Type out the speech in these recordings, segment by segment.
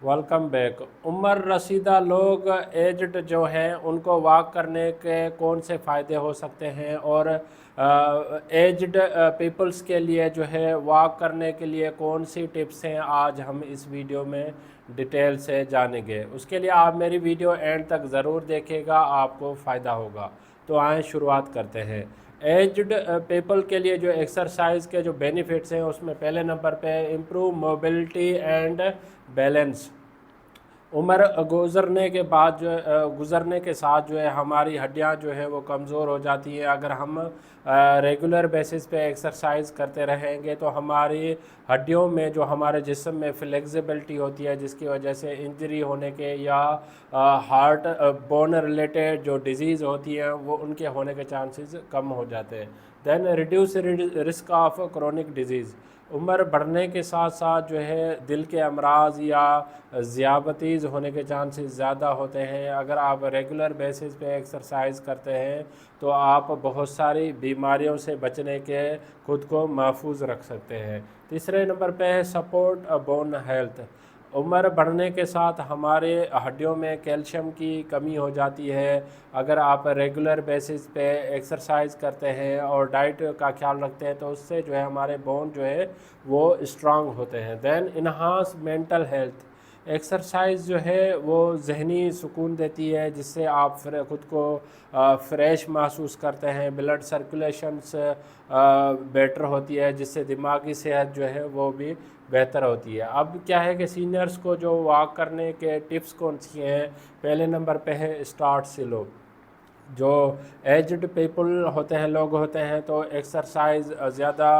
Welcome back. उम्र रसीदा लोग aged जो हैं उनको वॉक करने के कौन से फ़ायदे हो सकते हैं, और एजड पीपल्स के लिए जो है वॉक करने के लिए कौन सी टिप्स हैं, आज हम इस वीडियो में डिटेल से जानेंगे। उसके लिए आप मेरी वीडियो एंड तक ज़रूर देखिएगा, आपको फ़ायदा होगा। तो आए शुरुआत करते हैं। एजड पीपल के लिए जो एक्सरसाइज के जो बेनिफिट्स हैं उसमें पहले नंबर पे इम्प्रूव मोबिलिटी एंड बैलेंस। उम्र गुज़रने के साथ जो है हमारी हड्डियां जो है वो कमज़ोर हो जाती हैं। अगर हम रेगुलर बेसिस पे एक्सरसाइज करते रहेंगे तो हमारी हड्डियों में जो हमारे जिस्म में फ्लेक्सिबिलिटी होती है, जिसकी वजह से इंजरी होने के या हार्ट बोन रिलेटेड जो डिजीज़ होती हैं वो उनके होने के चांसेस कम हो जाते हैं। Then reduce risk of chronic disease. उम्र बढ़ने के साथ साथ जो है दिल के अमराज या ज़ियाबतीज़ होने के चांसेस ज़्यादा होते हैं। अगर आप रेगुलर बेसिस पे एक्सरसाइज करते हैं तो आप बहुत सारी बीमारियों से बचने के खुद को महफूज रख सकते हैं। तीसरे नंबर पे है सपोर्ट बोन हेल्थ। उम्र बढ़ने के साथ हमारे हड्डियों में कैल्शियम की कमी हो जाती है। अगर आप रेगुलर बेसिस पे एक्सरसाइज करते हैं और डाइट का ख्याल रखते हैं तो उससे जो है हमारे बोन जो है वो स्ट्रांग होते हैं। Then enhance mental health. Exercise जो है वो जहनी सुकून देती है, जिससे आप खुद को फ्रेश महसूस करते हैं। ब्लड सर्कुलेशंस बेटर होती है, जिससे दिमागी सेहत जो है वो भी बेहतर होती है। अब क्या है कि सीनियर्स को जो वॉक करने के टिप्स कौन सी हैं, पहले नंबर पे है स्टार्ट स्लो। जो एजड पीपल होते हैं, लोग होते हैं, तो एक्सरसाइज ज़्यादा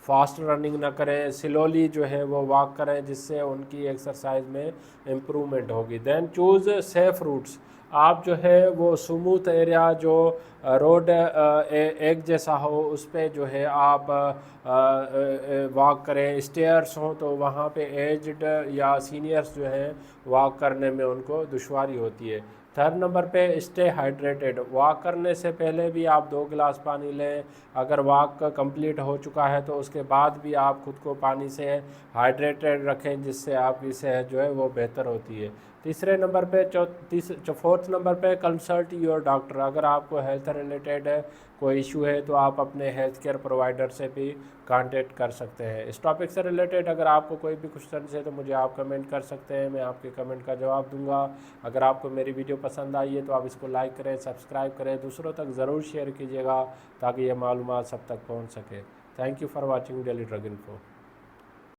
फास्ट रनिंग ना करें, स्लोली जो है वो वॉक करें, जिससे उनकी एक्सरसाइज में इम्प्रूवमेंट होगी। Then choose safe routes. आप जो है वो स्मूथ एरिया जो रोड एक जैसा हो उस पर जो है आप वॉक करें। स्टेयर्स हों तो वहाँ पे एजड या सीनियर्स जो हैं वॉक करने में उनको दुश्वारी होती है। थर्ड नंबर पे स्टे हाइड्रेटेड। वॉक करने से पहले भी आप 2 गिलास पानी लें। अगर वॉक कंप्लीट हो चुका है तो उसके बाद भी आप खुद को पानी से हाइड्रेटेड रखें, जिससे आपकी सेहत जो है वो बेहतर होती है। तीसरे नंबर पे फोर्थ नंबर पे कंसल्ट योर डॉक्टर। अगर आपको हेल्थ रिलेटेड कोई इशू है तो आप अपने हेल्थ केयर प्रोवाइडर से भी कांटेक्ट कर सकते हैं। इस टॉपिक से रिलेटेड अगर आपको कोई भी क्वेश्चन है तो मुझे आप कमेंट कर सकते हैं, मैं आपके कमेंट का जवाब दूंगा। अगर आपको मेरी वीडियो पसंद आई है तो आप इसको लाइक करें, सब्सक्राइब करें, दूसरों तक ज़रूर शेयर कीजिएगा ताकि ये मालूमात सब तक पहुँच सके। Thank you for watching daily drug info.